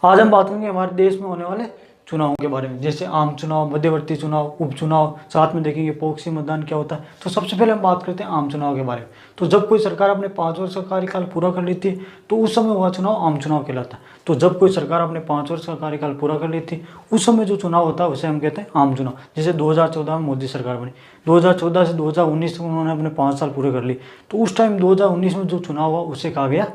आज हम बात करेंगे हमारे देश में होने वाले चुनावों के बारे में, जैसे आम चुनाव, मध्यवर्ती चुनाव, उपचुनाव, साथ में देखेंगे प्रॉक्सी मतदान क्या होता है। तो सबसे पहले हम बात करते हैं आम चुनाव के बारे में। तो जब कोई सरकार अपने 5 वर्ष का कार्यकाल पूरा कर लेती है तो उस समय वह चुनाव आम चुनाव कहलाता है। तो जब कोई सरकार अपने 5 वर्ष का कार्यकाल पूरा कर लेती है उस समय जो चुनाव होता है उसे हम कहते हैं आम चुनाव। जैसे 2014 में मोदी सरकार बनी, 2014 से 2019 तक उन्होंने अपने 5 साल पूरे कर लिए, तो उस टाइम 2019 में जो चुनाव हुआ उसे कहा गया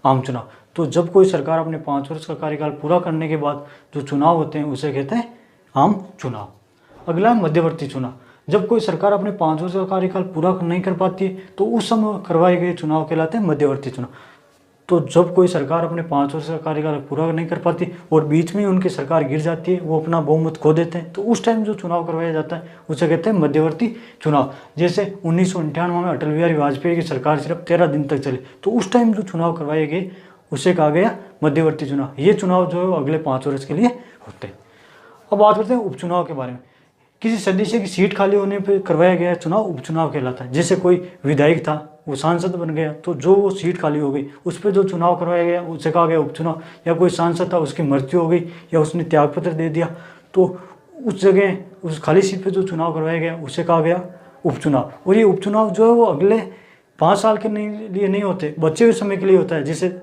आम चुनाव। तो जब कोई सरकार अपने 5 वर्ष का कार्यकाल पूरा करने के बाद जो चुनाव होते हैं उसे कहते हैं आम चुनाव। अगला है मध्यवर्ती चुनाव। जब कोई सरकार अपने 5 वर्ष का कार्यकाल पूरा नहीं कर पाती है तो उस समय करवाए गए चुनाव कहलाते हैं मध्यवर्ती चुनाव। तो जब कोई सरकार अपने 5 वर्ष का कार्यकाल पूरा नहीं कर पाती और बीच में उनकी सरकार गिर जाती है, वो अपना बहुमत खो देते हैं, तो उस टाइम जो चुनाव करवाया जाता है उसे कहते हैं मध्यवर्ती चुनाव। जैसे 1998 में अटल बिहारी वाजपेयी की सरकार सिर्फ 13 दिन तक चली, तो उस टाइम जो चुनाव करवाए गए उसे कहा गया मध्यवर्ती चुनाव। ये चुनाव जो है अगले 5 वर्ष के लिए होते हैं। अब बात करते हैं उपचुनाव के बारे में। किसी सदस्य की सीट खाली होने पर करवाया गया चुनाव उपचुनाव कहलाता है। जैसे कोई विधायक था, वो सांसद बन गया, तो जो वो सीट खाली हो गई उस पर जो चुनाव करवाया गया उसे कहा गया उपचुनाव। या कोई सांसद था, उसकी मृत्यु हो गई या उसने त्यागपत्र दे दिया, तो उस जगह उस खाली सीट पर जो चुनाव करवाया गया उसे कहा गया उपचुनाव। और ये उपचुनाव जो है वो अगले 5 साल के लिए नहीं होते, बचे हुए समय के लिए होता है। जैसे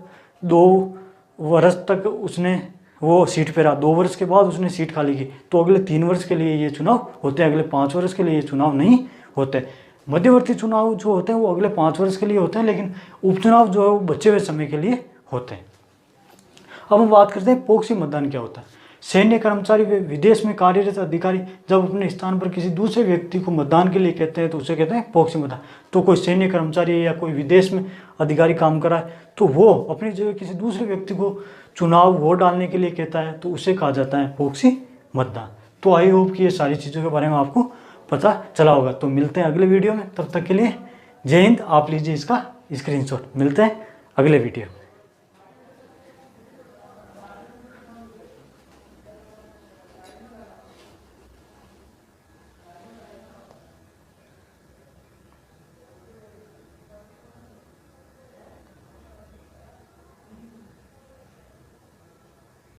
2 वर्ष तक उसने वो सीट पे रहा, 2 वर्ष के बाद उसने सीट खाली की, तो अगले 3 वर्ष के लिए ये चुनाव होते हैं, अगले 5 वर्ष के लिए ये चुनाव नहीं होते। मध्यवर्ती चुनाव जो होते हैं वो अगले 5 वर्ष के लिए होते हैं, लेकिन उपचुनाव जो है वो बचे हुए समय के लिए होते हैं। अब हम बात करते हैं प्रॉक्सी मतदान क्या होता है। सैन्य कर्मचारी व विदेश में कार्यरत अधिकारी जब अपने स्थान पर किसी दूसरे व्यक्ति को मतदान के लिए कहते हैं तो उसे कहते हैं प्रॉक्सी मतदान। तो कोई सैन्य कर्मचारी है या कोई विदेश में अधिकारी काम कर रहा है तो वो अपनी जगह किसी दूसरे व्यक्ति को चुनाव वोट डालने के लिए कहता है तो उसे कहा जाता है प्रॉक्सी मतदान। तो आई होप कि ये सारी चीज़ों के बारे में आपको पता चला होगा। तो मिलते हैं अगले वीडियो में, तब तक के लिए जय हिंद। आप लीजिए इसका स्क्रीनशॉट। मिलते हैं अगले वीडियो।